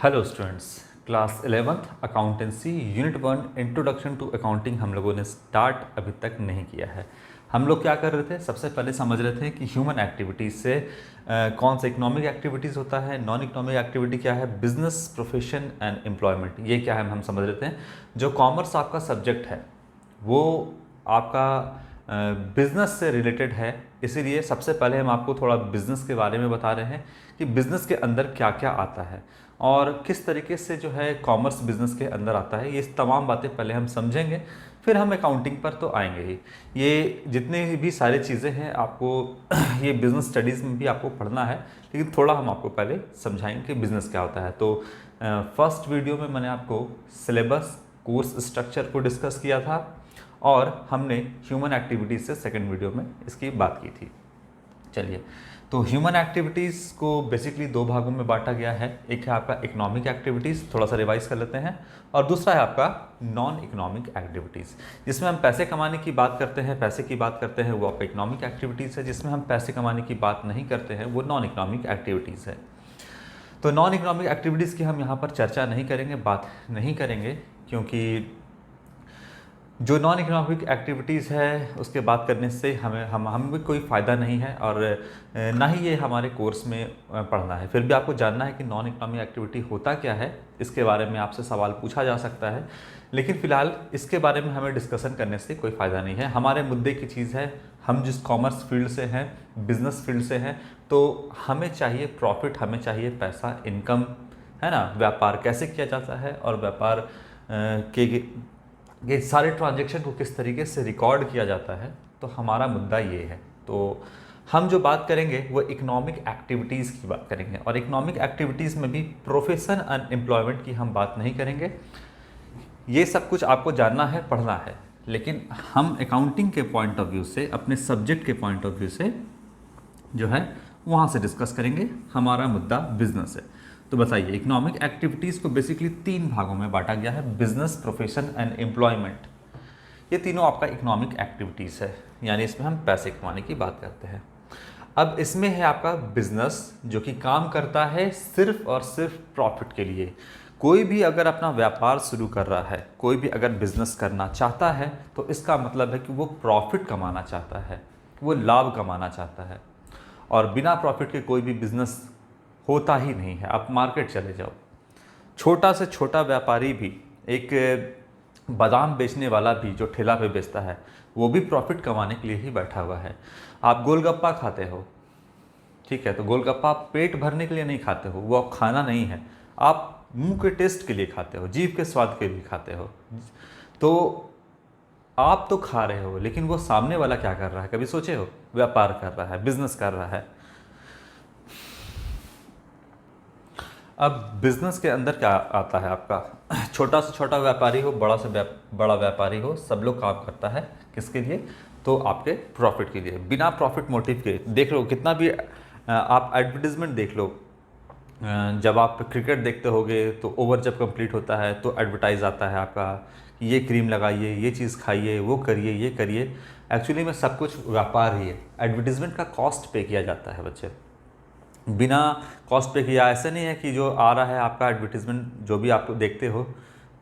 Hello students, class 11th accountancy unit 1 introduction to accounting हम लोगों ने स्टार्ट अभी तक नहीं किया है। हम लोग क्या कर रहे थे, सबसे पहले समझ रहे थे कि ह्यूमन एक्टिविटीज़ से कौन सा इकोनॉमिक एक्टिविटीज़ होता है, नॉन इकोनॉमिक एक्टिविटी क्या है, बिजनेस, प्रोफेशन एंड एम्प्लॉयमेंट ये क्या है, हम समझ रहे थे। जो कॉमर्स आपका सब्जेक्ट है वो आपका बिजनेस से रिलेटेड है, इसीलिए सबसे पहले हम आपको थोड़ा बिजनेस के बारे में बता रहे हैं कि बिजनेस के अंदर क्या क्या आता है और किस तरीके से जो है कॉमर्स बिजनेस के अंदर आता है। ये तमाम बातें पहले हम समझेंगे, फिर हम अकाउंटिंग पर तो आएंगे ही। ये जितने भी सारी चीज़ें हैं आपको ये बिजनेस स्टडीज़ में भी आपको पढ़ना है, लेकिन थोड़ा हम आपको पहले समझाएंगे कि बिजनेस क्या होता है। तो फर्स्ट वीडियो में मैंने आपको सिलेबस, कोर्स स्ट्रक्चर को डिस्कस किया था और हमने ह्यूमन एक्टिविटीज़ से सेकंड वीडियो में इसकी बात की थी। चलिए, तो ह्यूमन एक्टिविटीज़ को बेसिकली दो भागों में बांटा गया है। एक है आपका इकोनॉमिक एक्टिविटीज़, थोड़ा सा रिवाइज कर लेते हैं, और दूसरा है आपका नॉन इकोनॉमिक एक्टिविटीज़, जिसमें हम पैसे कमाने की बात करते हैं, पैसे की बात करते हैं, वो आपका इकोनॉमिक एक्टिविटीज़ है। जिसमें हम पैसे कमाने की बात नहीं करते हैं वो नॉन इकोनॉमिक एक्टिविटीज़ है। तो नॉन इकोनॉमिक एक्टिविटीज़ की हम यहाँ पर चर्चा नहीं करेंगे, बात नहीं करेंगे, क्योंकि जो नॉन इकोनॉमिक एक्टिविटीज़ है उसके बात करने से हमें कोई फ़ायदा नहीं है और ना ही ये हमारे कोर्स में पढ़ना है। फिर भी आपको जानना है कि नॉन इकोनॉमिक एक्टिविटी होता क्या है, इसके बारे में आपसे सवाल पूछा जा सकता है, लेकिन फ़िलहाल इसके बारे में हमें डिस्कशन करने से कोई फ़ायदा नहीं है। हमारे मुद्दे की चीज़ है, हम जिस कॉमर्स फील्ड से हैं, बिजनेस फील्ड से हैं, तो हमें चाहिए प्रॉफिट, हमें चाहिए पैसा, इनकम, है ना। व्यापार कैसे किया जाता है और व्यापार के ये सारे ट्रांजैक्शन को किस तरीके से रिकॉर्ड किया जाता है, तो हमारा मुद्दा ये है। तो हम जो बात करेंगे वो इकोनॉमिक एक्टिविटीज़ की बात करेंगे, और इकोनॉमिक एक्टिविटीज़ में भी प्रोफेशन एंड एम्प्लॉयमेंट की हम बात नहीं करेंगे। ये सब कुछ आपको जानना है, पढ़ना है, लेकिन हम अकाउंटिंग के पॉइंट ऑफ व्यू से, अपने सब्जेक्ट के पॉइंट ऑफ व्यू से जो है वहाँ से डिस्कस करेंगे। हमारा मुद्दा बिजनेस है। तो बताइए, इकोनॉमिक एक्टिविटीज़ को बेसिकली तीन भागों में बांटा गया है, बिजनेस, प्रोफेशन एंड एम्प्लॉयमेंट। ये तीनों आपका इकोनॉमिक एक्टिविटीज़ है, यानी इसमें हम पैसे कमाने की बात करते हैं। अब इसमें है आपका बिजनेस, जो कि काम करता है सिर्फ और सिर्फ प्रॉफिट के लिए। कोई भी अगर अपना व्यापार शुरू कर रहा है, कोई भी अगर बिजनेस करना चाहता है, तो इसका मतलब है कि वो प्रॉफिट कमाना चाहता है, वो लाभ कमाना चाहता है। और बिना प्रॉफिट के कोई भी बिजनेस होता ही नहीं है। आप मार्केट चले जाओ, छोटा से छोटा व्यापारी भी, एक बादाम बेचने वाला भी जो ठेला पे बेचता है, वो भी प्रॉफिट कमाने के लिए ही बैठा हुआ है। आप गोलगप्पा खाते हो, ठीक है, तो गोलगप्पा आप पेट भरने के लिए नहीं खाते हो, वो आप खाना नहीं है, आप मुंह के टेस्ट के लिए खाते हो, जीभ के स्वाद के लिए खाते हो। तो आप तो खा रहे हो, लेकिन वो सामने वाला क्या कर रहा है, कभी सोचे हो? व्यापार कर रहा है, बिजनेस कर रहा है। अब बिजनेस के अंदर क्या आता है आपका, छोटा से छोटा व्यापारी हो, बड़ा से बड़ा व्यापारी हो, सब लोग काम करता है किसके लिए? तो आपके प्रॉफिट के लिए। बिना प्रॉफिट मोटिव के देख लो, कितना भी आप एडवर्टीजमेंट देख लो, जब आप क्रिकेट देखते होगे तो ओवर जब कंप्लीट होता है तो एडवर्टाइज आता है आपका, ये क्रीम लगाइए, ये चीज़ खाइए, वो करिए, ये करिए। एक्चुअली में सब कुछ व्यापार ही है। एडवर्टीजमेंट का कॉस्ट पे किया जाता है बच्चे, बिना कॉस्ट पे किया। ऐसे नहीं है कि जो आ रहा है आपका एडवर्टीजमेंट, जो भी आप देखते हो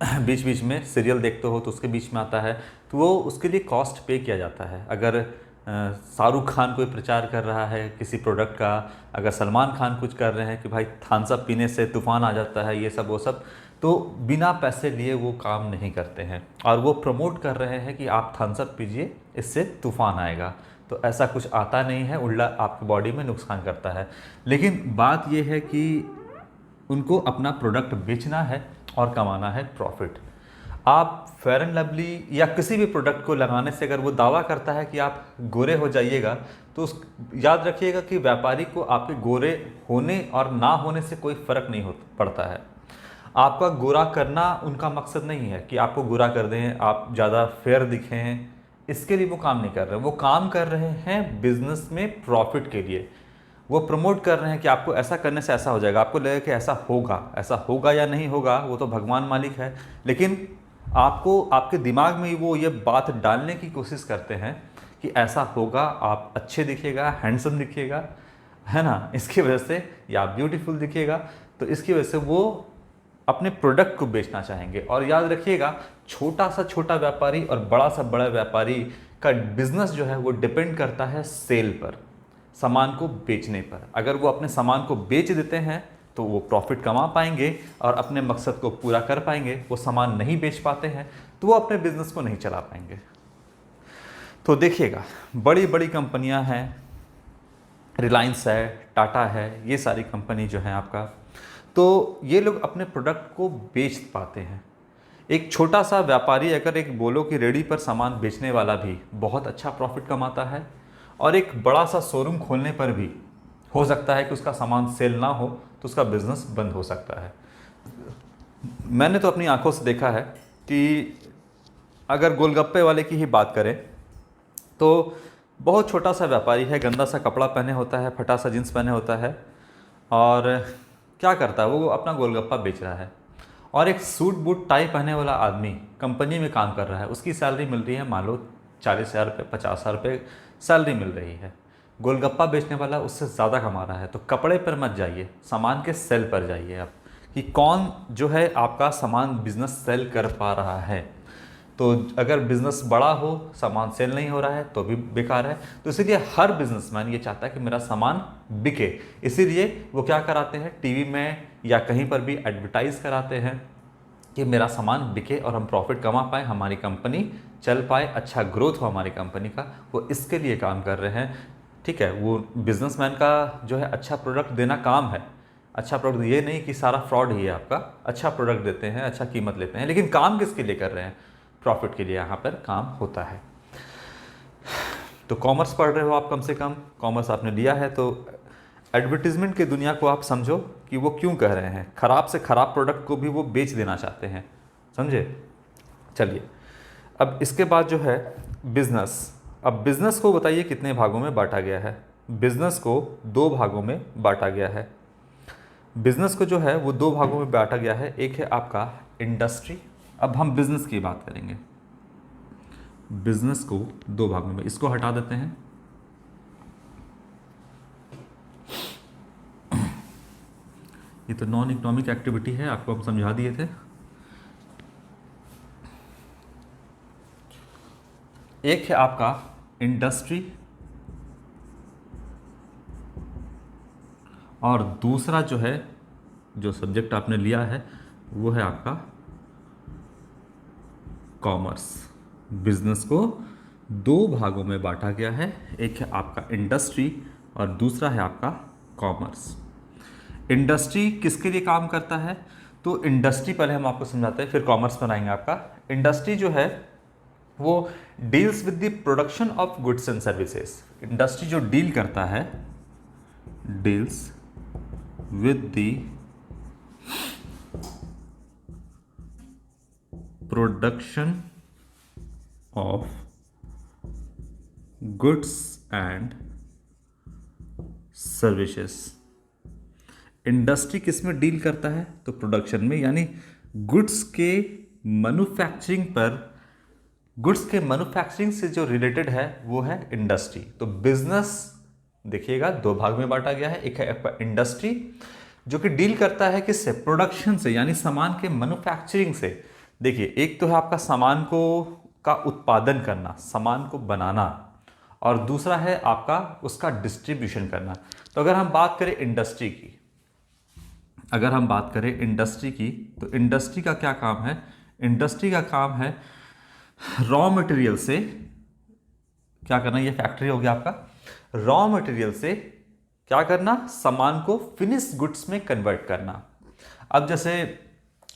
बीच बीच में सीरियल देखते हो तो उसके बीच में आता है, तो वो उसके लिए कॉस्ट पे किया जाता है। अगर शाहरुख खान कोई प्रचार कर रहा है किसी प्रोडक्ट का, अगर सलमान खान कुछ कर रहे हैं कि भाई थम्स अप पीने से तूफान आ जाता है, ये सब वो सब, तो बिना पैसे लिए वो काम नहीं करते हैं, और वो प्रमोट कर रहे हैं कि आप थम्स अप पीजिए, इससे तूफान आएगा। तो ऐसा कुछ आता नहीं है, उल्टा आपकी बॉडी में नुकसान करता है। लेकिन बात यह है कि उनको अपना प्रोडक्ट बेचना है और कमाना है प्रॉफिट। आप फेयर एंड लवली या किसी भी प्रोडक्ट को लगाने से अगर वो दावा करता है कि आप गोरे हो जाइएगा, तो याद रखिएगा कि व्यापारी को आपके गोरे होने और ना होने से कोई फ़र्क नहीं पड़ता है। आपका गोरा करना उनका मकसद नहीं है कि आपको गोरा कर दें, आप ज़्यादा फेयर दिखें, इसके लिए वो काम नहीं कर रहे। वो काम कर रहे हैं बिजनेस में प्रॉफिट के लिए। वो प्रमोट कर रहे हैं कि आपको ऐसा करने से ऐसा हो जाएगा, आपको लगेगा कि ऐसा होगा या नहीं होगा वो तो भगवान मालिक है, लेकिन आपको आपके दिमाग में वो ये बात डालने की कोशिश करते हैं कि ऐसा होगा, आप अच्छे दिखेगा, हैंडसम दिखेगा, है ना, इसकी वजह से, या ब्यूटीफुल दिखेगा। तो इसकी वजह से वो अपने प्रोडक्ट को बेचना चाहेंगे। और याद रखिएगा, छोटा सा छोटा व्यापारी और बड़ा सा बड़ा व्यापारी का बिजनेस जो है वो डिपेंड करता है सेल पर, सामान को बेचने पर। अगर वो अपने सामान को बेच देते हैं तो वो प्रॉफिट कमा पाएंगे और अपने मकसद को पूरा कर पाएंगे। वो सामान नहीं बेच पाते हैं तो वो अपने बिजनेस को नहीं चला पाएंगे। तो देखिएगा, बड़ी बड़ी कंपनियां हैं, रिलायंस है, टाटा है, ये सारी कंपनी जो है आपका, तो ये लोग अपने प्रोडक्ट को बेच पाते हैं। एक छोटा सा व्यापारी अगर एक बोलो कि रेडी पर सामान बेचने वाला भी बहुत अच्छा प्रॉफिट कमाता है, और एक बड़ा सा शोरूम खोलने पर भी हो सकता है कि उसका सामान सेल ना हो तो उसका बिजनेस बंद हो सकता है। मैंने तो अपनी आंखों से देखा है कि अगर गोलगप्पे वाले की ही बात करें तो बहुत छोटा सा व्यापारी है, गंदा सा कपड़ा पहने होता है, फटा सा जींस पहने होता है, और क्या करता है वो अपना गोलगप्पा बेच रहा है। और एक सूट बूट टाई पहने वाला आदमी कंपनी में काम कर रहा है, उसकी सैलरी मिल रही है मान लो 40,000 रुपये, 50,000 रुपये सैलरी मिल रही है। गोलगप्पा बेचने वाला उससे ज़्यादा कमा रहा है। तो कपड़े पर मत जाइए, सामान के सेल पर जाइए आप, कि कौन जो है आपका सामान बिजनेस सेल कर पा रहा है। तो अगर बिज़नेस बड़ा हो, सामान सेल नहीं हो रहा है तो भी बेकार है। तो इसीलिए हर बिजनेसमैन ये चाहता है कि मेरा सामान बिके, इसीलिए वो क्या कराते हैं, टीवी में या कहीं पर भी एडवर्टाइज़ कराते हैं कि मेरा सामान बिके और हम प्रॉफिट कमा पाएँ, हमारी कंपनी चल पाए, अच्छा ग्रोथ हो हमारी कंपनी का। वो इसके लिए काम कर रहे हैं। ठीक है, वो बिजनेसमैन का जो है अच्छा प्रोडक्ट देना काम है। अच्छा प्रोडक्ट, ये नहीं कि सारा फ्रॉड ही है आपका, अच्छा प्रोडक्ट देते हैं, अच्छा कीमत लेते हैं, लेकिन काम किसके लिए कर रहे हैं, प्रॉफिट के लिए यहाँ पर काम होता है। तो कॉमर्स पढ़ रहे हो आप, कम से कम कॉमर्स आपने लिया है तो एडवर्टीजमेंट की दुनिया को आप समझो कि वो क्यों कह रहे हैं, ख़राब से ख़राब प्रोडक्ट को भी वो बेच देना चाहते हैं, समझे। चलिए, अब इसके बाद जो है बिजनेस। अब बिजनेस को बताइए कितने भागों में बांटा गया है। बिजनेस को 2 भागों में बांटा गया है। बिजनेस को जो है वो 2 भागों में बांटा गया है। एक है आपका इंडस्ट्री। अब हम बिजनेस की बात करेंगे। बिजनेस को 2 भागों में, इसको हटा देते हैं। ये तो नॉन इकोनॉमिक एक्टिविटी है, आपको हम समझा दिए थे। एक है आपका इंडस्ट्री और दूसरा जो है, जो सब्जेक्ट आपने लिया है वो है आपका कॉमर्स। बिजनेस को 2 भागों में बांटा गया है, एक है आपका इंडस्ट्री और दूसरा है आपका कॉमर्स। इंडस्ट्री किसके लिए काम करता है, तो इंडस्ट्री पहले हम आपको समझाते हैं, फिर कॉमर्स पर आएंगे। आपका इंडस्ट्री जो है वो deals with the production of goods and services. Industry जो डील करता है, deals with the production of goods and services. Industry किस में डील करता है, तो प्रोडक्शन में, यानी गुड्स के मैन्युफैक्चरिंग पर, गुड्स के मैन्युफैक्चरिंग से जो रिलेटेड है वो है इंडस्ट्री। तो बिजनेस देखिएगा 2 भाग में बांटा गया है। एक है आपका इंडस्ट्री जो कि डील करता है किससे, प्रोडक्शन से, यानी सामान के मैन्युफैक्चरिंग से। देखिए, एक तो है आपका सामान को का उत्पादन करना, सामान को बनाना, और दूसरा है आपका उसका डिस्ट्रीब्यूशन करना। तो अगर हम बात करें इंडस्ट्री की, तो इंडस्ट्री का क्या काम है, इंडस्ट्री का काम है रॉ मटेरियल से क्या करना, ये फैक्ट्री हो गया आपका, रॉ मटेरियल से क्या करना, सामान को फिनिश गुड्स में कन्वर्ट करना। अब जैसे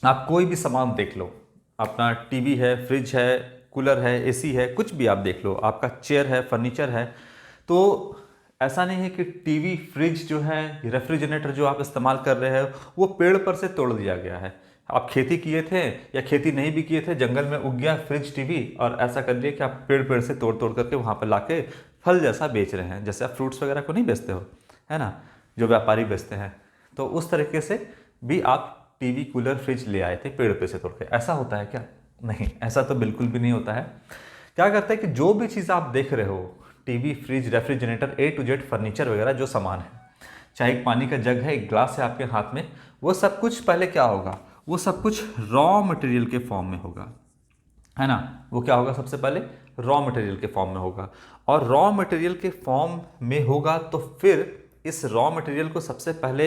आप कोई भी सामान देख लो, अपना टीवी है, फ्रिज है, कूलर है, एसी है, कुछ भी आप देख लो, आपका चेयर है, फर्नीचर है, तो ऐसा नहीं है कि टीवी, फ्रिज जो है, रेफ्रिजरेटर जो आप इस्तेमाल कर रहे हैं वो पेड़ पर से तोड़ दिया गया है। आप खेती किए थे या खेती नहीं भी किए थे, जंगल में उग गया फ्रिज, टीवी, और ऐसा कर दिया कि आप पेड़ पेड़ से तोड़ तोड़ करके वहाँ पर लाके फल जैसा बेच रहे हैं। जैसे आप फ्रूट्स वगैरह को नहीं बेचते हो, है ना, जो व्यापारी बेचते हैं, तो उस तरीके से भी आप टीवी, कूलर, फ्रिज ले आए थे पेड़ पे से तोड़ के। ऐसा होता है क्या? नहीं, ऐसा तो बिल्कुल भी नहीं होता है। क्या करता है कि जो भी चीज़ आप देख रहे हो, TV, fridge, refrigerator, A to Z furniture वगैरह जो सामान है, चाहे एक पानी का जग है, एक ग्लास है आपके हाथ में, वो सब कुछ पहले क्या होगा, वो सब कुछ रॉ मटेरियल के फॉर्म में होगा, है ना। वो क्या होगा, सबसे पहले रॉ मटेरियल के फॉर्म में होगा, और रॉ मटेरियल के फॉर्म में होगा तो फिर इस रॉ मटेरियल को सबसे पहले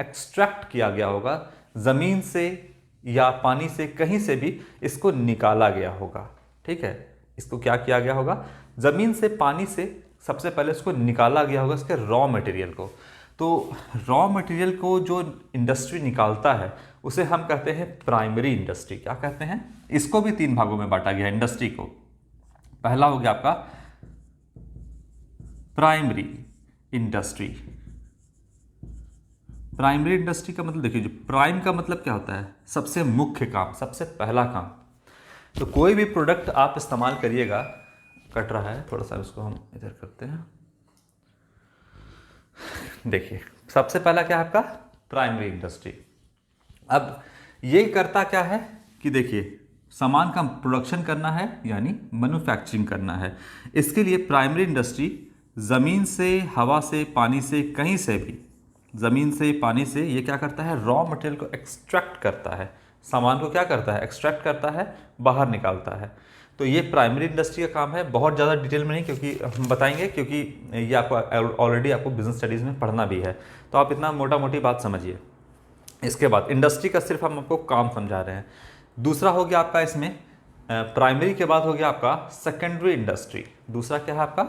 एक्सट्रैक्ट किया गया होगा, ज़मीन से या पानी से, कहीं से भी इसको निकाला गया होगा। ठीक है, इसको क्या किया गया होगा, ज़मीन से, पानी से सबसे पहले इसको निकाला गया होगा, इसके रॉ मटेरियल को। तो रॉ मटेरियल को जो इंडस्ट्री निकालता है उसे हम कहते हैं प्राइमरी इंडस्ट्री। क्या कहते हैं, इसको भी 3 भागों में बांटा गया है इंडस्ट्री को। पहला हो गया आपका प्राइमरी इंडस्ट्री। प्राइमरी इंडस्ट्री का मतलब देखिए, जो प्राइम का मतलब क्या होता है, सबसे मुख्य काम, सबसे पहला काम। तो कोई भी प्रोडक्ट आप इस्तेमाल करिएगा, कट रहा है थोड़ा सा, इसको हम इधर करते हैं। देखिए सबसे पहला क्या है आपका प्राइमरी इंडस्ट्री। अब ये करता क्या है कि देखिए, सामान का प्रोडक्शन करना है यानी मैन्युफैक्चरिंग करना है। इसके लिए प्राइमरी इंडस्ट्री ज़मीन से, हवा से, पानी से, कहीं से भी, ज़मीन से, पानी से, ये क्या करता है, रॉ मटेरियल को एक्सट्रैक्ट करता है, सामान को क्या करता है, एक्सट्रैक्ट करता है, बाहर निकालता है। तो ये प्राइमरी इंडस्ट्री का काम है। बहुत ज़्यादा डिटेल में नहीं, क्योंकि हम बताएंगे, क्योंकि ये आपको ऑलरेडी आपको बिजनेस स्टडीज़ में पढ़ना भी है, तो आप इतना मोटा मोटी बात समझिए। इसके बाद इंडस्ट्री का सिर्फ हम आपको काम समझा रहे हैं। दूसरा हो गया आपका इसमें, प्राइमरी के बाद हो गया आपका सेकेंडरी इंडस्ट्री। दूसरा क्या है आपका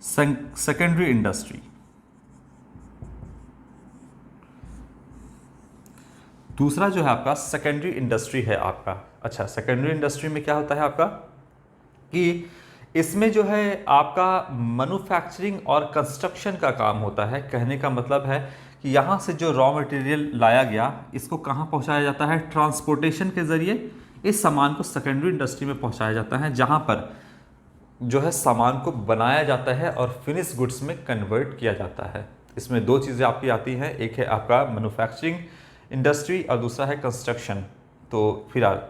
सेकेंडरी इंडस्ट्री। दूसरा जो है आपका सेकेंडरी इंडस्ट्री है आपका। अच्छा, सेकेंडरी इंडस्ट्री में क्या होता है आपका कि इसमें जो है आपका मैन्युफैक्चरिंग और कंस्ट्रक्शन का काम होता है। कहने का मतलब है कि यहाँ से जो रॉ मटेरियल लाया गया, इसको कहाँ पहुँचाया जाता है, ट्रांसपोर्टेशन के ज़रिए इस सामान को सेकेंडरी इंडस्ट्री में पहुँचाया जाता है, जहाँ पर जो है सामान को बनाया जाता है और फिनिश गुड्स में कन्वर्ट किया जाता है। इसमें 2 चीज़ें आपकी आती हैं, एक है आपका मैन्युफैक्चरिंग इंडस्ट्री और दूसरा है कंस्ट्रक्शन। तो फिलहाल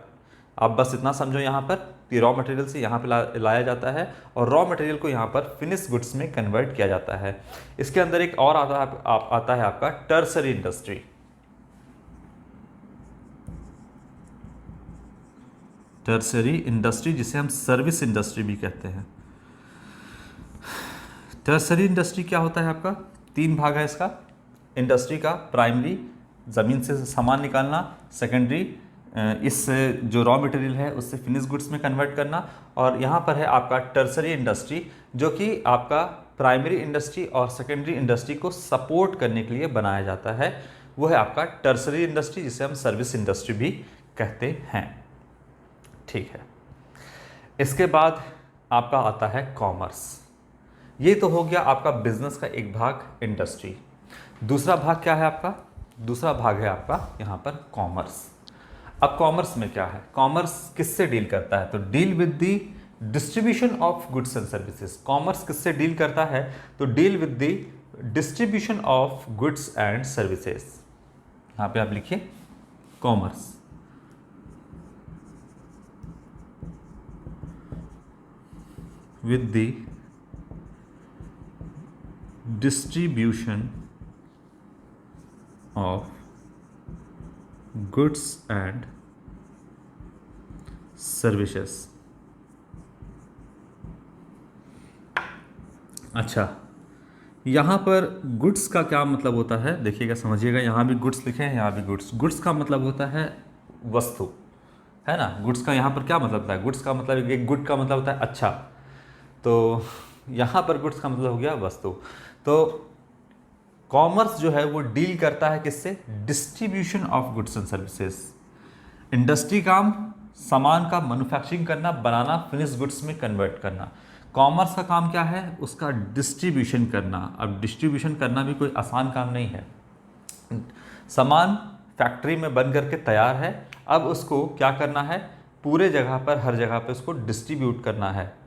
आप बस इतना समझो यहाँ पर कि रॉ मटेरियल से यहाँ पे लाया जाता है और रॉ मटेरियल को यहाँ पर फिनिश गुड्स में कन्वर्ट किया जाता है। इसके अंदर एक और आता है आपका टर्सरी इंडस्ट्री। टर्सरी इंडस्ट्री जिसे हम सर्विस इंडस्ट्री भी कहते हैं। टर्सरी इंडस्ट्री क्या होता है आपका, 3 भाग है इसका इंडस्ट्री का। प्राइमरी, ज़मीन से सामान निकालना, सेकेंडरी, इस जो रॉ मटेरियल है उससे फिनिश गुड्स में कन्वर्ट करना, और यहाँ पर है आपका टर्सरी इंडस्ट्री, जो कि आपका प्राइमरी इंडस्ट्री और सेकेंडरी इंडस्ट्री को सपोर्ट करने के लिए बनाया जाता है। वो है आपका टर्सरी इंडस्ट्री, जिसे हम सर्विस इंडस्ट्री भी कहते हैं। ठीक है, इसके बाद आपका आता है कॉमर्स। ये तो हो गया आपका बिजनेस का एक भाग, इंडस्ट्री। दूसरा भाग क्या है आपका, दूसरा भाग है आपका यहाँ पर कॉमर्स। अब कॉमर्स में क्या है, कॉमर्स किससे डील करता है, तो deal with the distribution of goods and services. Commerce किससे डील करता है, तो deal with the distribution of goods and services. यहाँ पे आप लिखिए commerce. with the distribution of goods and services। अच्छा, यहाँ पर गुड्स का क्या मतलब होता है, देखिएगा समझिएगा। यहाँ भी गुड्स लिखे हैं, यहाँ भी गुड्स। गुड्स का मतलब होता है वस्तु, है ना। गुड्स का यहाँ पर क्या मतलब होता है, गुड्स का मतलब, एक गुड का मतलब होता है अच्छा, तो यहाँ पर गुड्स का मतलब हो गया वस्तु। तो कॉमर्स जो है वो डील करता है किससे, distribution of goods and services. Industry काम सामान का मैन्युफैक्चरिंग करना, बनाना, फिनिश गुड्स में कन्वर्ट करना। कॉमर्स का काम क्या है, उसका डिस्ट्रीब्यूशन करना। अब डिस्ट्रीब्यूशन करना भी कोई आसान काम नहीं है। सामान फैक्ट्री में बन करके तैयार है, अब उसको क्या करना है, पूरे जगह पर, हर जगह पर उसको डिस्ट्रीब्यूट करना है।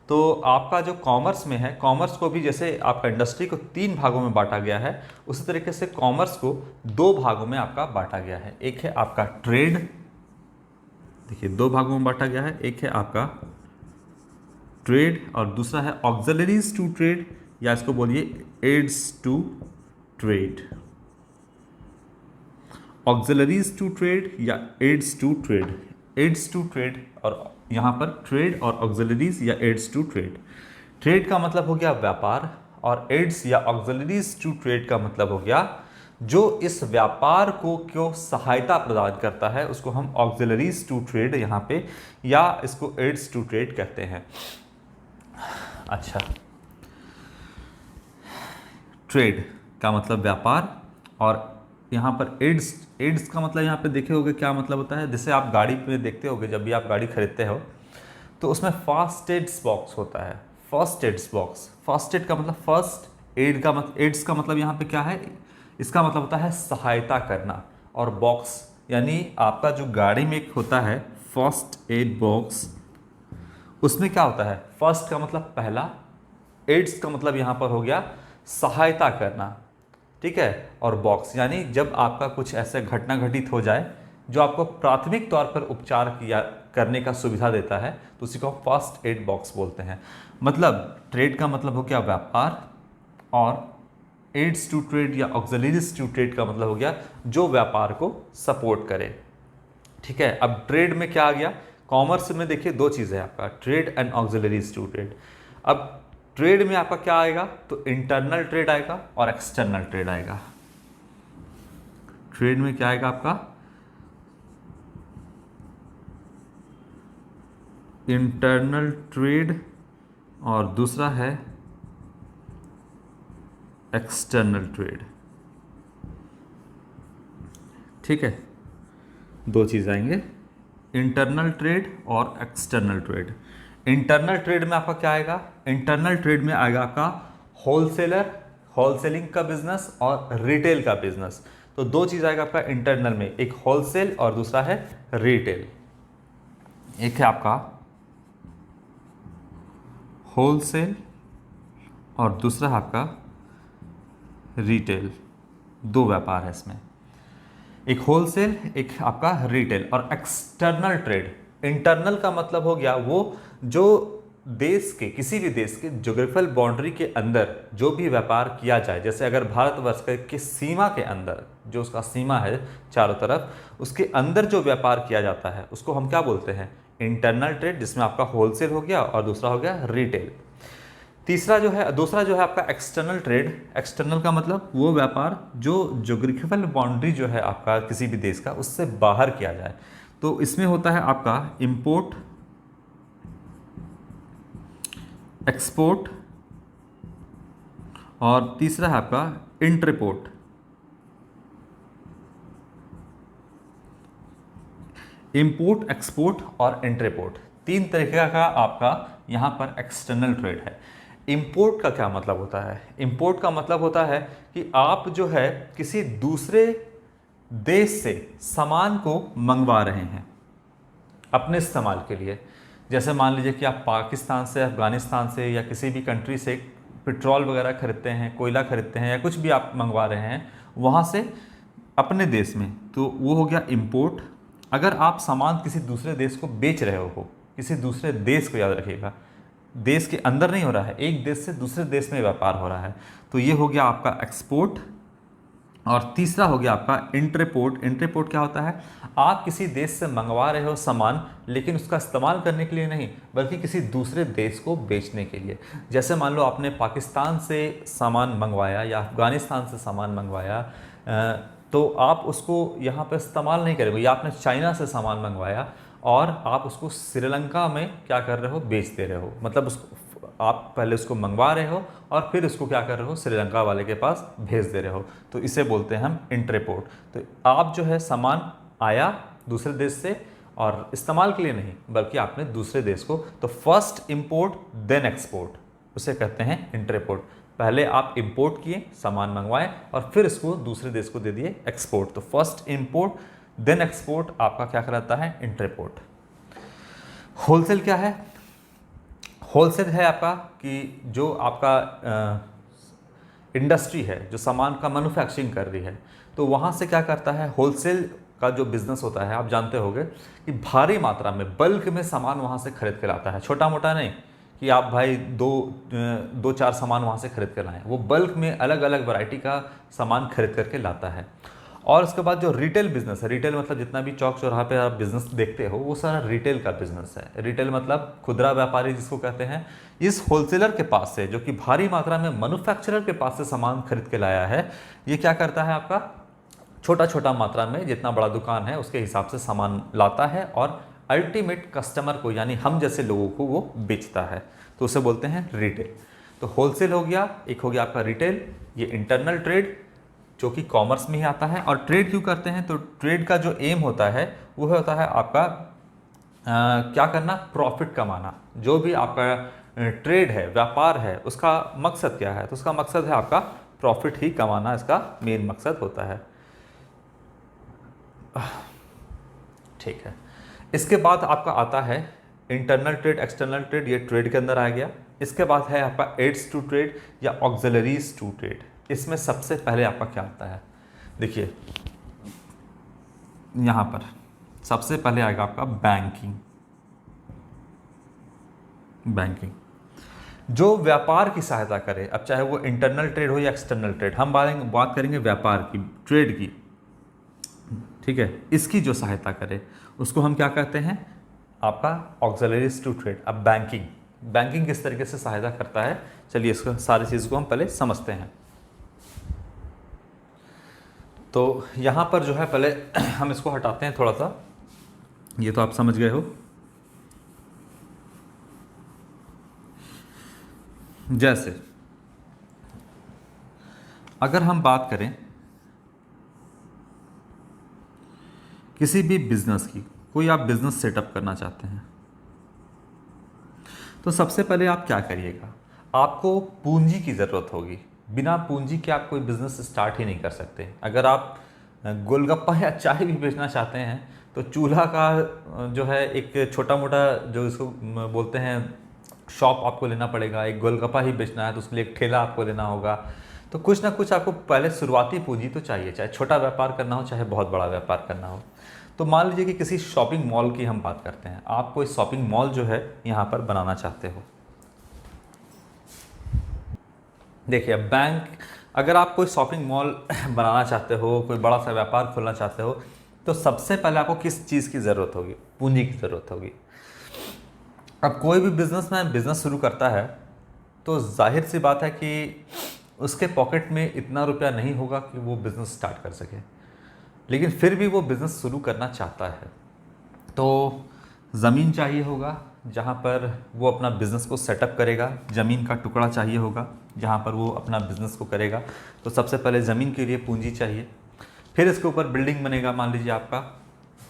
तो आपका जो कॉमर्स में है, कॉमर्स को भी जैसे आपका इंडस्ट्री को 3 भागों में बांटा गया है, उसी तरीके से कॉमर्स को 2 भागों में आपका बांटा गया है। एक है आपका ट्रेड, देखिए 2 भागों में बांटा गया है। एक है आपका ट्रेड और दूसरा है ऑक्सिलरीज टू ट्रेड, या इसको बोलिए aids to trade, auxiliaries to trade या aids to trade, aids to trade और यहाँ पर ट्रेड और ऑक्सिलरीज या एड्स टू ट्रेड। ट्रेड का मतलब हो गया व्यापार और एड्स या ऑक्सिलरीज टू ट्रेड का मतलब हो गया जो इस व्यापार को क्यों सहायता प्रदान करता है, उसको हम ऑक्सिलरीज टू ट्रेड यहाँ पे या इसको एड्स टू ट्रेड कहते हैं। अच्छा, ट्रेड का मतलब व्यापार और यहाँ पर एड्स, एड्स का मतलब यहाँ पे देखे होगे क्या मतलब होता है, जैसे आप गाड़ी पे देखते होगे, जब भी आप गाड़ी खरीदते हो तो उसमें फर्स्ट एड्स बॉक्स होता है, first aids box. First aid का मतलब फर्स्ट, एड का मतलब, एड्स का मतलब यहाँ पे क्या है, इसका मतलब होता है सहायता करना, और बॉक्स यानी आपका जो गाड़ी में एक होता है फर्स्ट एड बॉक्स, उसमें क्या होता है, फर्स्ट का मतलब पहला, एड्स का मतलब यहाँ पर हो गया सहायता करना, ठीक है, और बॉक्स यानी जब आपका कुछ ऐसे घटना घटित हो जाए जो आपको प्राथमिक तौर पर उपचार किया करने का सुविधा देता है तो उसी को फर्स्ट एड बॉक्स बोलते हैं। मतलब ट्रेड का मतलब हो गया व्यापार और एड्स टू ट्रेड या ऑक्सिलरीज टू ट्रेड का मतलब हो गया जो व्यापार को सपोर्ट करे, ठीक है। अब ट्रेड में क्या आ गया, कॉमर्स में देखिए दो चीज़ें हैं आपका, trade and auxiliaries to trade. अब ट्रेड में आपका क्या आएगा, तो इंटरनल ट्रेड आएगा और एक्सटर्नल ट्रेड आएगा। ट्रेड में क्या आएगा आपका, इंटरनल ट्रेड और दूसरा है एक्सटर्नल ट्रेड, ठीक है, दो चीज़ आएंगे, इंटरनल ट्रेड और एक्सटर्नल ट्रेड। इंटरनल ट्रेड में आपका क्या आएगा, इंटरनल ट्रेड में आएगा आपका होलसेलर, होलसेलिंग का बिजनेस और रिटेल का बिजनेस। तो दो चीज़ आएगा आपका इंटरनल में, एक होलसेल और दूसरा है रिटेल। एक है आपका होलसेल और दूसरा है आपका रिटेल, दो व्यापार है इसमें, एक होलसेल एक आपका रिटेल। और एक्सटर्नल ट्रेड, इंटरनल का मतलब हो गया वो जो देश के, किसी भी देश के ज्योग्राफिकल बाउंड्री के अंदर जो भी व्यापार किया जाए, जैसे अगर भारतवर्ष के सीमा के अंदर जो उसका सीमा है चारों तरफ, उसके अंदर जो व्यापार किया जाता है उसको हम क्या बोलते हैं, इंटरनल ट्रेड, जिसमें आपका होलसेल हो गया और दूसरा हो गया रिटेल। तीसरा जो है, दूसरा जो है आपका एक्सटर्नल ट्रेड। एक्सटर्नल का मतलब वो व्यापार जो ज्योग्राफिकल बाउंड्री जो है आपका किसी भी देश का, उससे बाहर किया जाए। तो इसमें होता है आपका इंपोर्ट, एक्सपोर्ट और तीसरा है आपका इंटरपोर्ट। इंपोर्ट, एक्सपोर्ट और इंटरपोर्ट, तीन तरीके का आपका यहाँ पर एक्सटर्नल ट्रेड है। इंपोर्ट का क्या मतलब होता है, इंपोर्ट का मतलब होता है कि आप जो है किसी दूसरे देश से सामान को मंगवा रहे हैं अपने इस्तेमाल के लिए। जैसे मान लीजिए कि आप पाकिस्तान से, अफगानिस्तान से या किसी भी कंट्री से पेट्रोल वगैरह खरीदते हैं, कोयला खरीदते हैं या कुछ भी आप मंगवा रहे हैं वहाँ से अपने देश में, तो वो हो गया इंपोर्ट। अगर आप सामान किसी दूसरे देश को बेच रहे हो, किसी दूसरे देश को, याद रखिएगा देश के अंदर नहीं हो रहा है, एक देश से दूसरे देश में व्यापार हो रहा है, तो ये हो गया आपका एक्सपोर्ट। और तीसरा हो गया आपका इंटरपोर्ट। इंटरपोर्ट क्या होता है, आप किसी देश से मंगवा रहे हो सामान, लेकिन उसका इस्तेमाल करने के लिए नहीं, बल्कि किसी दूसरे देश को बेचने के लिए। जैसे मान लो आपने पाकिस्तान से सामान मंगवाया या अफगानिस्तान से सामान मंगवाया, तो आप उसको यहाँ पर इस्तेमाल नहीं करोगे, या आपने चाइना से सामान मंगवाया और आप उसको श्रीलंका में क्या कर रहे हो, बेच दे रहे हो। मतलब उसको आप पहले उसको मंगवा रहे हो और फिर उसको क्या कर रहे हो, श्रीलंका वाले के पास भेज दे रहे हो, तो इसे बोलते हैं हम इंटरपोर्ट। तो आप जो है सामान आया दूसरे देश से और इस्तेमाल के लिए नहीं, बल्कि आपने दूसरे देश को, तो फर्स्ट इंपोर्ट देन एक्सपोर्ट, उसे कहते हैं इंटरपोर्ट। पहले आप इंपोर्ट किए, सामान मंगवाए और फिर इसको दूसरे देश को दे दिए एक्सपोर्ट। तो फर्स्ट इंपोर्ट देन एक्सपोर्ट आपका क्या कहलाता है, इंटरपोर्ट। होलसेल क्या है, होलसेल है आपका कि जो आपका इंडस्ट्री है जो सामान का मैन्युफैक्चरिंग कर रही है, तो वहाँ से क्या करता है, होलसेल का जो बिजनेस होता है, आप जानते होंगे कि भारी मात्रा में बल्क में सामान वहाँ से खरीद के लाता है, छोटा मोटा नहीं, कि आप भाई दो चार सामान वहाँ से खरीद कर लाएं। वो बल्क में अलग अलग वैरायटी का सामान खरीद करके लाता है। और उसके बाद जो रिटेल बिजनेस है, रिटेल मतलब जितना भी चौक चौराहा पे आप बिजनेस देखते हो वो सारा रिटेल का बिजनेस है। रिटेल मतलब खुदरा व्यापारी जिसको कहते हैं। इस होलसेलर के पास से, जो कि भारी मात्रा में मैन्युफैक्चरर के पास से सामान खरीद के लाया है, ये क्या करता है, आपका छोटा छोटा मात्रा में, जितना बड़ा दुकान है उसके हिसाब से सामान लाता है और अल्टीमेट कस्टमर को, यानी हम जैसे लोगों को वो बेचता है। तो उसे बोलते हैं रिटेल। तो होलसेल हो गया, एक हो गया आपका रिटेल। ये इंटरनल ट्रेड जो कि कॉमर्स में ही आता है। और ट्रेड क्यों करते हैं, तो ट्रेड का जो एम होता है वो होता है आपका क्या करना, प्रॉफिट कमाना। जो भी आपका ट्रेड है, व्यापार है, उसका मकसद क्या है, तो उसका मकसद है आपका प्रॉफिट ही कमाना, इसका मेन मकसद होता है। ठीक है। इसके बाद आपका आता है इंटरनल ट्रेड, एक्सटर्नल ट्रेड, ये ट्रेड के अंदर आ गया। इसके बाद है आपका एड्स टू ट्रेड या ऑक्सिलरीज टू ट्रेड। इसमें सबसे पहले आपका क्या आता है, देखिए यहां पर सबसे पहले आएगा आपका बैंकिंग। बैंकिंग जो व्यापार की सहायता करे, अब चाहे वो इंटरनल ट्रेड हो या एक्सटर्नल ट्रेड, हम बात करेंगे व्यापार की, ट्रेड की, ठीक है, इसकी जो सहायता करे उसको हम क्या कहते हैं, आपका ऑक्सिलरीज टू ट्रेड। अब बैंकिंग, बैंकिंग किस तरीके से सहायता करता है, चलिए इसको सारी चीज़ को हम पहले समझते हैं। तो यहाँ पर जो है पहले हम इसको हटाते हैं थोड़ा सा, ये तो आप समझ गए हो। जैसे अगर हम बात करें किसी भी बिजनेस की, कोई आप बिजनेस सेटअप करना चाहते हैं, तो सबसे पहले आप क्या करिएगा, आपको पूंजी की ज़रूरत होगी। बिना पूंजी के आप कोई बिजनेस स्टार्ट ही नहीं कर सकते। अगर आप गोलगप्पा या चाय भी बेचना चाहते हैं तो चूल्हा का जो है एक छोटा मोटा जो इसको बोलते हैं शॉप आपको लेना पड़ेगा। एक गोलगप्पा ही बेचना है तो उसके लिए एक ठेला आपको लेना होगा। तो कुछ ना कुछ आपको पहले शुरुआती पूंजी तो चाहिए, चाहे छोटा व्यापार करना हो चाहे बहुत बड़ा व्यापार करना हो। तो मान लीजिए कि किसी शॉपिंग मॉल की हम बात करते हैं, आप कोई शॉपिंग मॉल जो है यहाँ पर बनाना चाहते हो। देखिए बैंक, अगर आप कोई शॉपिंग मॉल बनाना चाहते हो, कोई बड़ा सा व्यापार खोलना चाहते हो, तो सबसे पहले आपको किस चीज़ की ज़रूरत होगी, पूंजी की ज़रूरत होगी। अब कोई भी बिजनेसमैन बिजनेस शुरू करता है तो जाहिर सी बात है कि उसके पॉकेट में इतना रुपया नहीं होगा कि वो बिज़नेस स्टार्ट कर सके, लेकिन फिर भी वो बिज़नेस शुरू करना चाहता है। तो ज़मीन चाहिए होगा जहाँ पर वो अपना बिज़नेस को सेटअप करेगा, ज़मीन का टुकड़ा चाहिए होगा जहाँ पर वो अपना बिज़नेस को करेगा। तो सबसे पहले ज़मीन के लिए पूंजी चाहिए। फिर इसके ऊपर बिल्डिंग बनेगा मान लीजिए आपका,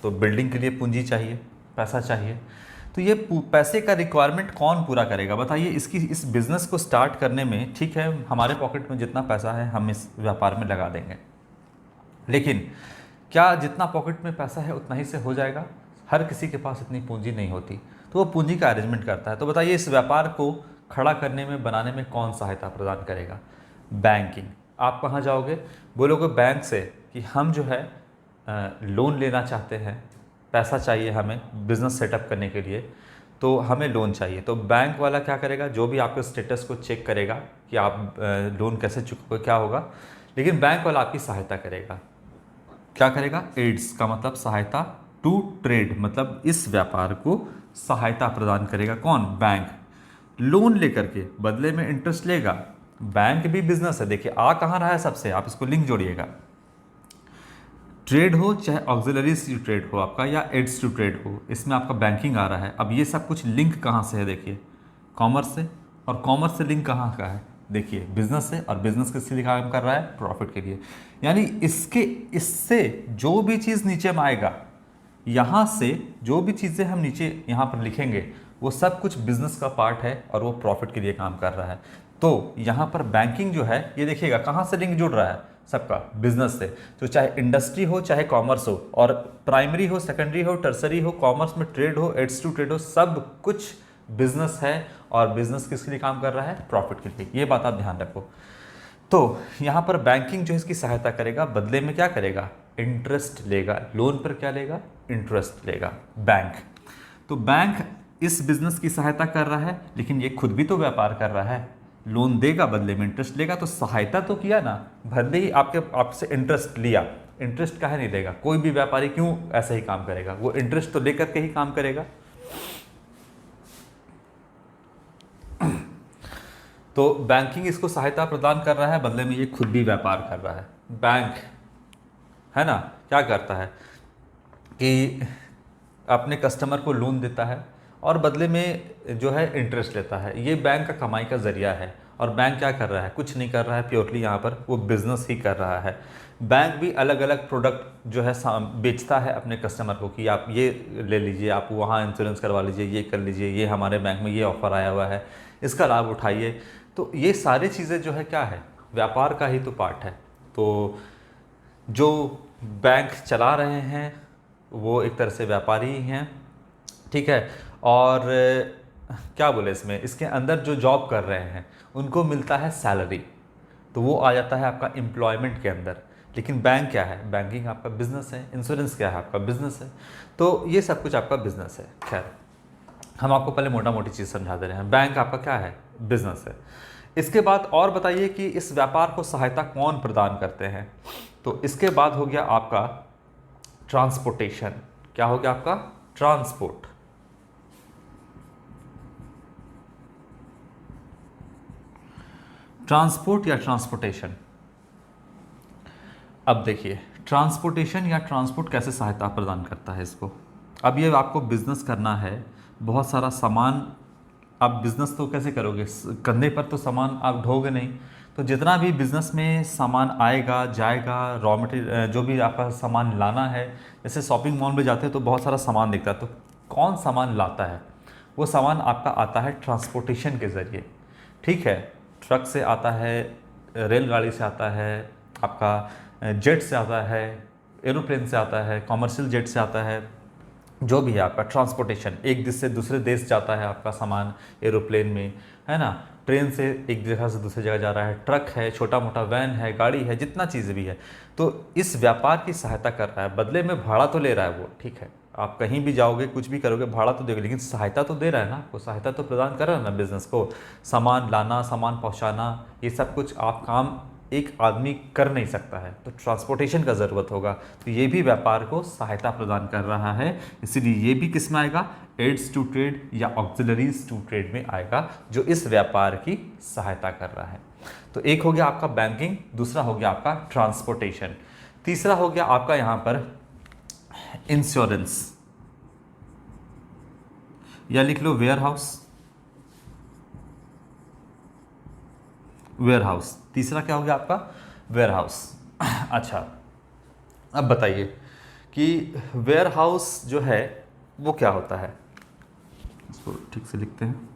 तो बिल्डिंग के लिए पूंजी चाहिए, पैसा चाहिए। तो ये पैसे का रिक्वायरमेंट कौन पूरा करेगा बताइए। इस बिज़नेस को स्टार्ट करने में, ठीक है, हमारे पॉकेट में जितना पैसा है हम इस व्यापार में लगा देंगे, लेकिन क्या जितना पॉकेट में पैसा है उतना ही से हो जाएगा? हर किसी के पास इतनी पूंजी नहीं होती, तो वो पूंजी का अरेंजमेंट करता है। तो बताइए इस व्यापार को खड़ा करने में, बनाने में कौन सहायता प्रदान करेगा? बैंकिंग। आप कहाँ जाओगे, बोलोगे बैंक से कि हम जो है लोन लेना चाहते हैं, पैसा चाहिए हमें बिज़नेस सेटअप करने के लिए, तो हमें लोन चाहिए। तो बैंक वाला क्या करेगा, जो भी आपके स्टेटस को चेक करेगा कि आप लोन कैसे चुकोगे, क्या होगा, लेकिन बैंक वाला आपकी सहायता करेगा। क्या करेगा? एड्स का मतलब सहायता, टू ट्रेड मतलब इस व्यापार को सहायता प्रदान करेगा। कौन? बैंक। लोन लेकर के बदले में इंटरेस्ट लेगा। बैंक भी बिजनेस है। देखिए आ कहाँ रहा है सबसे, आप इसको लिंक जोड़िएगा। ट्रेड हो चाहे ऑक्सिलरीज टू ट्रेड हो आपका, या एड्स टू ट्रेड हो, इसमें आपका बैंकिंग आ रहा है। अब ये सब कुछ लिंक कहाँ से है, देखिए कॉमर्स से, और कॉमर्स से लिंक कहाँ का है, देखिए बिजनेस से, और बिजनेस किसके लिए काम कर रहा है? प्रॉफिट के लिए। यानी इससे जो भी चीज़ नीचे में आएगा, यहाँ से जो भी चीज़ें हम नीचे यहाँ पर लिखेंगे वो सब कुछ बिजनेस का पार्ट है और वो प्रॉफिट के लिए काम कर रहा है। तो यहाँ पर बैंकिंग जो है, ये देखिएगा कहाँ से लिंक जुड़ रहा है सबका, बिजनेस से। तो चाहे इंडस्ट्री हो चाहे कॉमर्स हो, और प्राइमरी हो, सेकेंडरी हो, टर्सरी हो, कॉमर्स में ट्रेड हो, एड्स टू ट्रेड हो, सब कुछ बिजनेस है। और बिजनेस किसके लिए काम कर रहा है? प्रॉफिट के लिए। ये बात आप ध्यान रखो। तो यहाँ पर बैंकिंग जो इसकी सहायता करेगा, बदले में क्या करेगा? इंटरेस्ट लेगा। लोन पर क्या लेगा? इंटरेस्ट लेगा बैंक। तो बैंक इस बिजनेस की सहायता कर रहा है, लेकिन ये खुद भी तो व्यापार कर रहा है, लोन देगा बदले में इंटरेस्ट लेगा, तो सहायता तो किया ना। भले ही आपसे इंटरेस्ट लिया, इंटरेस्ट काहे नहीं देगा? कोई भी व्यापारी क्यों ऐसा ही काम करेगा? वो इंटरेस्ट तो लेकर के ही काम करेगा। तो बैंकिंग इसको सहायता प्रदान कर रहा है, बदले में ये खुद भी व्यापार कर रहा है। बैंक है ना, क्या करता है कि अपने कस्टमर को लोन देता है और बदले में जो है इंटरेस्ट लेता है। ये बैंक का कमाई का जरिया है। और बैंक क्या कर रहा है? कुछ नहीं कर रहा है, प्योरली यहाँ पर वो बिजनेस ही कर रहा है। बैंक भी अलग अलग प्रोडक्ट जो है बेचता है अपने कस्टमर को कि आप ये ले लीजिए, आप वहाँ इंश्योरेंस करवा लीजिए, ये कर लीजिए, ये हमारे बैंक में ये ऑफ़र आया हुआ है, इसका लाभ उठाइए। तो ये सारी चीज़ें जो है क्या है? व्यापार का ही तो पार्ट है। तो जो बैंक चला रहे हैं वो एक तरह से व्यापारी ही हैं, ठीक है। और क्या बोले इसमें, इसके अंदर जो जॉब कर रहे हैं उनको मिलता है सैलरी, तो वो आ जाता है आपका एम्प्लॉयमेंट के अंदर। लेकिन बैंक क्या है? बैंकिंग आपका बिजनेस है। इंश्योरेंस क्या है? आपका बिजनेस है। तो ये सब कुछ आपका बिजनेस है। खैर, हम आपको पहले मोटा मोटी चीज़ समझा दे रहे हैं। बैंक आपका क्या है? बिजनेस है। इसके बाद और बताइए कि इस व्यापार को सहायता कौन प्रदान करते हैं? तो इसके बाद हो गया आपका ट्रांसपोर्टेशन। क्या हो गया आपका? ट्रांसपोर्ट। ट्रांसपोर्ट या ट्रांसपोर्टेशन। अब देखिए, ट्रांसपोर्टेशन या ट्रांसपोर्ट कैसे सहायता प्रदान करता है इसको। अब ये आपको बिजनेस करना है, बहुत सारा सामान, आप बिजनेस तो कैसे करोगे? कंधे पर तो सामान आप ढोगे नहीं। तो जितना भी बिजनेस में सामान आएगा जाएगा, रॉ मटेरियल जो भी आपका सामान लाना है, जैसे शॉपिंग मॉल में जाते हैं तो बहुत सारा सामान दिखता है, तो कौन सामान लाता है? वो सामान आपका आता है ट्रांसपोर्टेशन के ज़रिए, ठीक है। ट्रक से आता है, रेलगाड़ी से आता है, आपका जेट से आता है, एरोप्लेन से आता है, कॉमर्शियल जेट से आता है, जो भी है आपका ट्रांसपोर्टेशन। एक देश से दूसरे देश जाता है आपका सामान एरोप्लेन में, है ना। ट्रेन से एक जगह से दूसरी जगह जा रहा है, ट्रक है, छोटा मोटा वैन है, गाड़ी है, जितना चीज़ भी है, तो इस व्यापार की सहायता कर रहा है। बदले में भाड़ा तो ले रहा है वो, ठीक है। आप कहीं भी जाओगे, कुछ भी करोगे, भाड़ा तो दोगे, लेकिन सहायता तो दे रहा है ना आपको, सहायता तो प्रदान कर रहा है ना बिजनेस को। सामान लाना, सामान पहुँचाना, ये सब कुछ आप काम एक आदमी कर नहीं सकता है, तो ट्रांसपोर्टेशन का ज़रूरत होगा। तो ये भी व्यापार को सहायता प्रदान कर रहा है, इसीलिए ये भी किस में आएगा? एड्स टू ट्रेड या ऑक्सिलरीज टू ट्रेड में आएगा, जो इस व्यापार की सहायता कर रहा है। तो एक हो गया आपका बैंकिंग, दूसरा हो गया आपका ट्रांसपोर्टेशन, तीसरा हो गया आपका यहाँ पर इंश्योरेंस, या लिख लो वेयर हाउस। वेयर हाउस, तीसरा क्या हो गया आपका? Warehouse. अच्छा, अब बताइए कि वेयर हाउस जो है वो क्या होता है? इसको ठीक से लिखते हैं,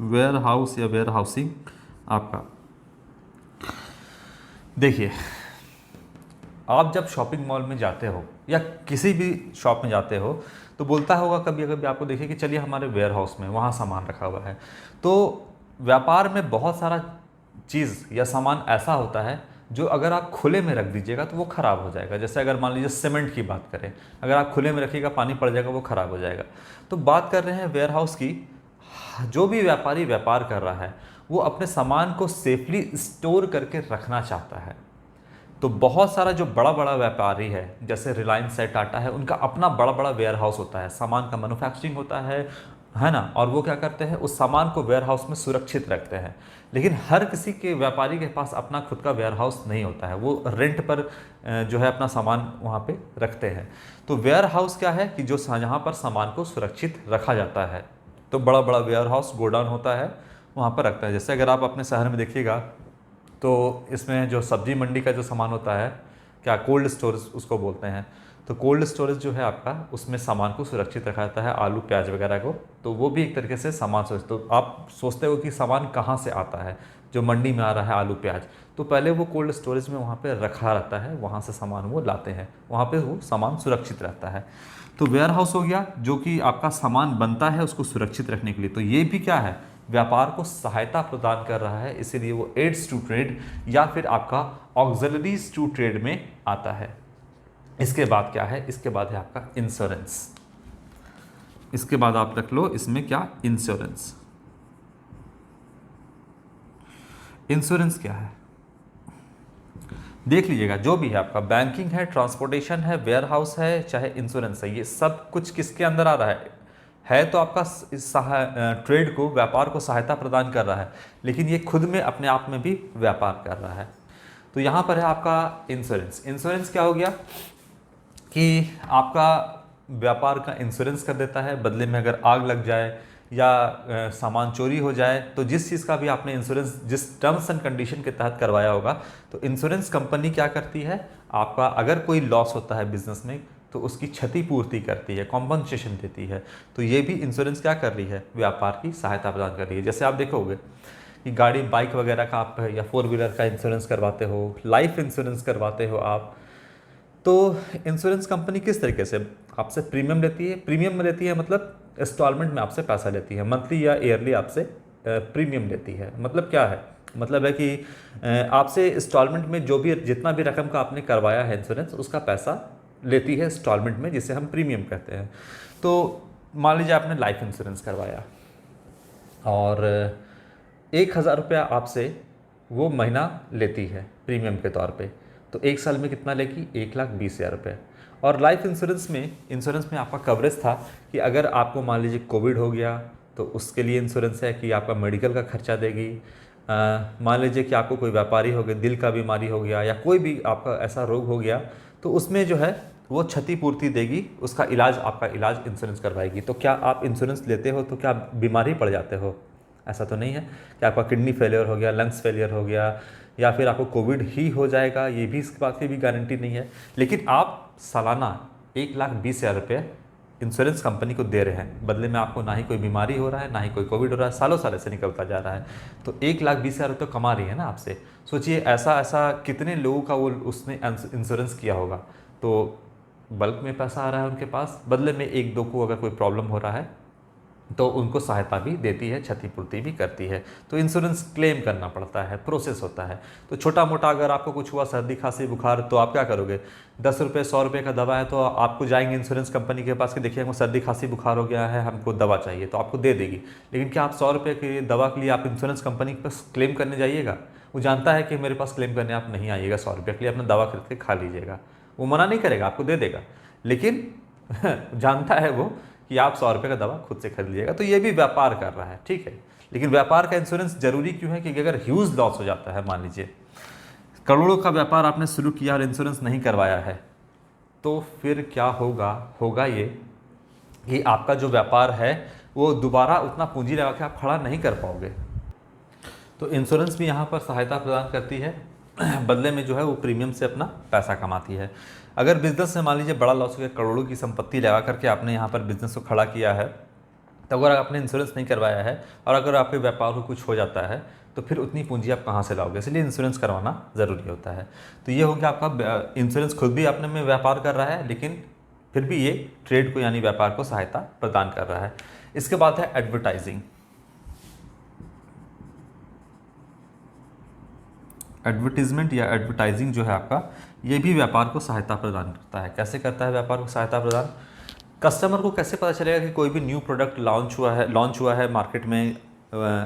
वेयर हाउस या वेयर हाउसिंग आपका। देखिए, आप जब शॉपिंग मॉल में जाते हो या किसी भी शॉप में जाते हो तो बोलता होगा कभी कभी आपको, देखिए कि चलिए हमारे वेयर हाउस में, वहाँ सामान रखा हुआ है। तो व्यापार में बहुत सारा चीज़ या सामान ऐसा होता है जो अगर आप खुले में रख दीजिएगा तो वो ख़राब हो जाएगा। जैसे अगर मान लीजिए सीमेंट की बात करें, अगर आप खुले में रखिएगा, पानी पड़ जाएगा, वो ख़राब हो जाएगा। तो बात कर रहे हैं वेयर हाउस की। जो भी व्यापारी व्यापार कर रहा है वो अपने सामान को सेफली स्टोर करके रखना चाहता है। तो बहुत सारा जो बड़ा बड़ा व्यापारी है, जैसे रिलायंस है, टाटा है, उनका अपना बड़ा बड़ा वेयर हाउस होता है, सामान का मैन्युफैक्चरिंग होता है ना। और वो क्या करते हैं, उस सामान को वेयर हाउस में सुरक्षित रखते हैं। लेकिन हर किसी के व्यापारी के पास अपना खुद का वेयर हाउस नहीं होता है, वो रेंट पर जो है अपना सामान वहाँ पे रखते हैं। तो वेयर हाउस क्या है कि जो जहाँ पर सामान को सुरक्षित रखा जाता है, तो बड़ा बड़ा वेयर हाउस, गोडाउन होता है, वहाँ पर रखता है। जैसे अगर आप अपने शहर में देखिएगा तो इसमें जो सब्जी मंडी का जो सामान होता है, क्या कोल्ड स्टोरेज उसको बोलते हैं। तो कोल्ड स्टोरेज जो है आपका, उसमें सामान को सुरक्षित रखा जाता है, आलू प्याज वगैरह को। तो वो भी एक तरीके से सामान सुरक्षित। तो आप सोचते हो कि सामान कहाँ से आता है, जो मंडी में आ रहा है आलू प्याज, तो पहले वो कोल्ड स्टोरेज में वहाँ पे रखा रहता है, वहाँ से सामान वो लाते हैं, वहाँ पे वो सामान सुरक्षित रहता है। तो वेयर हाउस हो गया जो कि आपका सामान बनता है उसको सुरक्षित रखने के लिए। तो ये भी क्या है, व्यापार को सहायता प्रदान कर रहा है, इसीलिए वो एड्स टू ट्रेड या फिर आपका ऑक्सिलरीज टू ट्रेड में आता है। इसके बाद क्या है, इसके बाद है आपका इंश्योरेंस। इसके बाद आप रख लो इसमें क्या, इंश्योरेंस। इंश्योरेंस क्या है देख लीजिएगा, जो भी है आपका, बैंकिंग है, ट्रांसपोर्टेशन है, वेयर हाउस है, चाहे इंश्योरेंस है, ये सब कुछ किसके अंदर आ रहा है तो आपका इस ट्रेड को, व्यापार को सहायता प्रदान कर रहा है, लेकिन ये खुद में अपने आप में भी व्यापार कर रहा है। तो यहाँ पर है आपका इंश्योरेंस। इंश्योरेंस क्या हो गया कि आपका व्यापार का इंश्योरेंस कर देता है, बदले में अगर आग लग जाए या सामान चोरी हो जाए तो जिस चीज़ का भी आपने इंश्योरेंस जिस टर्म्स एंड कंडीशन के तहत करवाया होगा, तो इंश्योरेंस कंपनी क्या करती है, आपका अगर कोई लॉस होता है बिजनेस में तो उसकी क्षतिपूर्ति करती है, कॉम्पनसेशन देती है। तो ये भी इंश्योरेंस क्या कर रही है, व्यापार की सहायता प्रदान कर रही है। जैसे आप देखोगे कि गाड़ी, बाइक वगैरह का आप या 4 व्हीलर का इंश्योरेंस करवाते हो, लाइफ इंश्योरेंस करवाते हो आप, तो इंश्योरेंस कंपनी किस तरीके से आपसे प्रीमियम लेती है, प्रीमियम में लेती है मतलब इंस्टॉलमेंट में आपसे पैसा लेती है, मंथली या ईयरली आपसे प्रीमियम लेती है। मतलब क्या है, मतलब है कि आपसे इंस्टॉलमेंट में जो भी जितना भी रकम का आपने करवाया है इंश्योरेंस, उसका पैसा लेती है इंस्टॉलमेंट में, जिसे हम प्रीमियम कहते हैं। तो मान लीजिए आपने लाइफ इंश्योरेंस करवाया और 1,000 रुपया आपसे वो महीना लेती है प्रीमियम के तौर पे, तो 1 साल में कितना लेगी, 1,20,000 रुपये। और लाइफ इंश्योरेंस में आपका कवरेज था कि अगर आपको मान लीजिए कोविड हो गया तो उसके लिए इंश्योरेंस है कि आपका मेडिकल का खर्चा देगी। मान लीजिए कि आपको कोई व्यापारी हो गया, दिल का बीमारी हो गया या कोई भी आपका ऐसा रोग हो गया, तो उसमें जो है वो क्षतिपूर्ति देगी, उसका इलाज, आपका इलाज इंश्योरेंस करवाएगी। तो क्या आप इंश्योरेंस लेते हो तो क्या बीमारी पड़ जाते हो? ऐसा तो नहीं है कि आपका किडनी फेलियर हो गया, लंग्स फेलियर हो गया या फिर आपको कोविड ही हो जाएगा, ये भी इस बात की भी गारंटी नहीं है। लेकिन आप सालाना 1,20,000 रुपये इंश्योरेंस कंपनी को दे रहे हैं, बदले में आपको ना ही कोई बीमारी हो रहा है, ना ही कोई कोविड हो रहा है, सालों साल ऐसे निकलता जा रहा है। तो 1,20,000 रुपये तो कमा रही है ना आपसे। सोचिए ऐसा ऐसा कितने लोगों का वो उसने इंश्योरेंस किया होगा, तो बल्क में पैसा आ रहा है उनके पास, बदले में 1-2 को अगर कोई प्रॉब्लम हो रहा है तो उनको सहायता भी देती है, क्षतिपूर्ति भी करती है। तो इंश्योरेंस क्लेम करना पड़ता है, प्रोसेस होता है। तो छोटा मोटा अगर आपको कुछ हुआ, सर्दी खांसी बुखार, तो आप क्या करोगे, 10 रुपये 100 रुपये का दवा है तो आपको जाएंगे इंश्योरेंस कंपनी के पास कि देखिए हमको सर्दी खांसी बुखार हो गया है, हमको दवा चाहिए, तो आपको दे देगी। लेकिन क्या आप 100 रुपये की दवा के लिए आप इंश्योरेंस कंपनी के पास क्लेम करने जाइएगा? वो जानता है कि मेरे पास क्लेम करने आप नहीं आइएगा, 100 रुपये के लिए अपना दवा खरीद के खा लीजिएगा। वो मना नहीं करेगा, आपको दे देगा, लेकिन जानता है वो कि आप 100 रुपये का दवा खुद से खरीद लीजिएगा। तो ये भी व्यापार कर रहा है, ठीक है। लेकिन व्यापार का इंश्योरेंस जरूरी क्यों है? क्योंकि अगर ह्यूज लॉस हो जाता है, मान लीजिए करोड़ों का व्यापार आपने शुरू किया और इंश्योरेंस नहीं करवाया है, तो फिर क्या होगा? होगा ये कि आपका जो व्यापार है वो दोबारा उतना पूंजी लगा के आप खड़ा नहीं कर पाओगे। तो इंश्योरेंस भी यहाँ पर सहायता प्रदान करती है, बदले में जो है वो प्रीमियम से अपना पैसा कमाती है। अगर बिजनेस में मान लीजिए बड़ा लॉस हो गया, करोड़ों की संपत्ति लगा करके आपने यहाँ पर बिजनेस को खड़ा किया है, तो अगर आपने इंश्योरेंस नहीं करवाया है और अगर आपके व्यापार को कुछ हो जाता है तो फिर उतनी पूंजी आप कहाँ से लाओगे? इसलिए इंश्योरेंस करवाना ज़रूरी होता है। तो ये हो गया आपका इंश्योरेंस खुद भी अपने में व्यापार कर रहा है, लेकिन फिर भी ये ट्रेड को यानी व्यापार को सहायता प्रदान कर रहा है। इसके बाद है एडवर्टाइजिंग। एडवर्टीजमेंट या एडवर्टाइजिंग जो है आपका, ये भी व्यापार को सहायता प्रदान करता है। कैसे करता है व्यापार को सहायता प्रदान? कस्टमर को कैसे पता चलेगा कि कोई भी न्यू प्रोडक्ट लॉन्च हुआ है मार्केट में,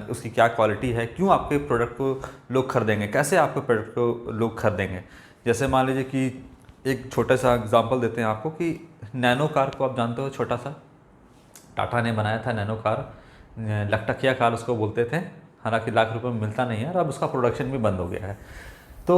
उसकी क्या क्वालिटी है, क्यों आपके प्रोडक्ट को लोग खरीदेंगे, कैसे आपके प्रोडक्ट को लोग खरीदेंगे? जैसे मान लीजिए कि एक छोटा सा एग्जांपल देते हैं आपको कि नैनो कार को आप जानते हो, छोटा सा टाटा ने बनाया था नैनो कार, लखटकिया कार उसको बोलते थे, हालांकि लाख रुपए में मिलता नहीं है और अब उसका प्रोडक्शन भी बंद हो गया है। तो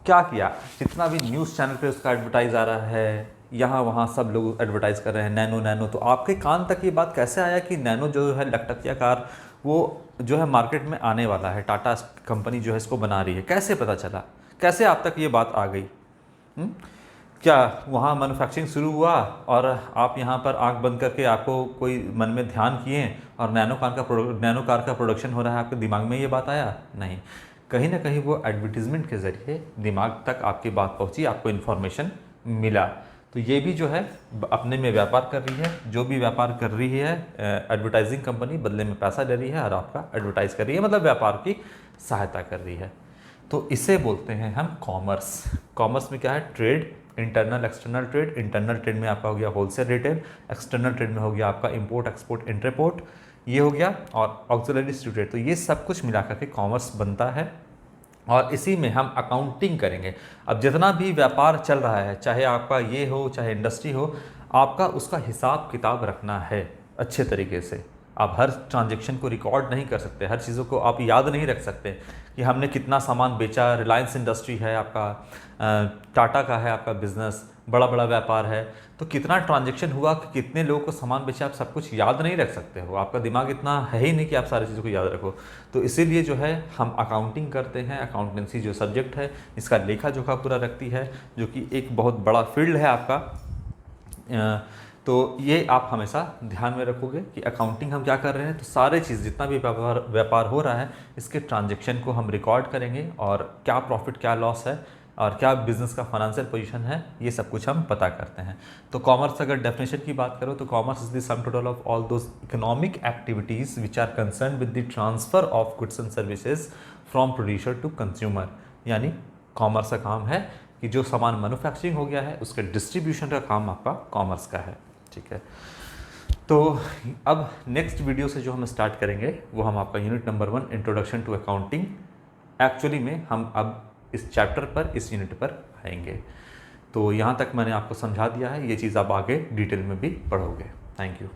क्या किया, जितना भी न्यूज़ चैनल पे उसका एडवर्टाइज आ रहा है, यहाँ वहाँ सब लोग एडवर्टाइज कर रहे हैं नैनो नैनो। तो आपके कान तक ये बात कैसे आया कि नैनो जो है लखटकिया कार वो जो है मार्केट में आने वाला है, टाटा कंपनी जो है इसको बना रही है? कैसे पता चला? कैसे आप तक ये बात आ गई? क्या वहाँ मैन्युफैक्चरिंग शुरू हुआ और आप यहाँ पर आंख बंद करके आपको कोई मन में ध्यान किए और नैनो कार का प्रोडक्शन हो रहा है, आपके दिमाग में ये बात आया? नहीं, कहीं ना कहीं वो एडवर्टीजमेंट के ज़रिए दिमाग तक आपकी बात पहुँची, आपको इन्फॉर्मेशन मिला। तो ये भी जो है अपने में व्यापार कर रही है। जो भी व्यापार कर रही है एडवर्टाइजिंग कंपनी, बदले में पैसा ले रही है और आपका एडवर्टाइज़ कर रही है, मतलब व्यापार की सहायता कर रही है। तो इसे बोलते हैं हम कॉमर्स। कॉमर्स में क्या है, trade, internal external trade. Internal trade में आपका हो गया होलसेल रिटेल, एक्सटर्नल ट्रेड में हो गया आपका इंपोर्ट एक्सपोर्ट इंटरपोर्ट, ये हो गया, और ऑक्सिलरी ट्रेड। तो ये सब कुछ मिलाकर के कॉमर्स बनता है और इसी में हम अकाउंटिंग करेंगे। अब जितना भी व्यापार चल रहा है, चाहे आपका ये हो चाहे इंडस्ट्री हो, आपका उसका हिसाब किताब रखना है अच्छे तरीके से। आप हर ट्रांजेक्शन को रिकॉर्ड नहीं कर सकते, हर चीज़ों को आप याद नहीं रख सकते कि हमने कितना सामान बेचा। रिलायंस इंडस्ट्री है आपका, टाटा का है आपका बिजनेस, बड़ा बड़ा व्यापार है, तो कितना ट्रांजेक्शन हुआ, कि कितने लोगों को सामान बेचा, आप सब कुछ याद नहीं रख सकते हो। आपका दिमाग इतना है ही नहीं कि आप सारी चीज़ों को याद रखो। तो इसीलिए जो है हम अकाउंटिंग करते हैं। अकाउंटेंसी जो सब्जेक्ट है, इसका लेखा जोखा पूरा रखती है, जो कि एक बहुत बड़ा फील्ड है आपका। तो ये आप हमेशा ध्यान में रखोगे कि अकाउंटिंग हम क्या कर रहे हैं। तो सारे चीज़ जितना भी व्यापार हो रहा है, इसके ट्रांजेक्शन को हम रिकॉर्ड करेंगे, और क्या प्रॉफिट क्या लॉस है, और क्या बिजनेस का फाइनेंशियल पोजीशन है, ये सब कुछ हम पता करते हैं। तो कॉमर्स अगर डेफिनेशन की बात करो तो commerce is the sum total of all those economic activities which are concern with the transfer of goods and services from producer to consumer. यानी कॉमर्स का काम है कि जो सामान मैन्युफैक्चरिंग हो गया है उसके डिस्ट्रीब्यूशन का काम आपका कॉमर्स का है। ठीक है, तो अब नेक्स्ट वीडियो से जो हम स्टार्ट करेंगे वो हम आपका unit number 1 introduction to accounting. Actually में हम अब इस चैप्टर पर, इस यूनिट पर आएंगे। तो यहाँ तक मैंने आपको समझा दिया है, ये चीज़ आप आगे डिटेल में भी पढ़ोगे। Thank you.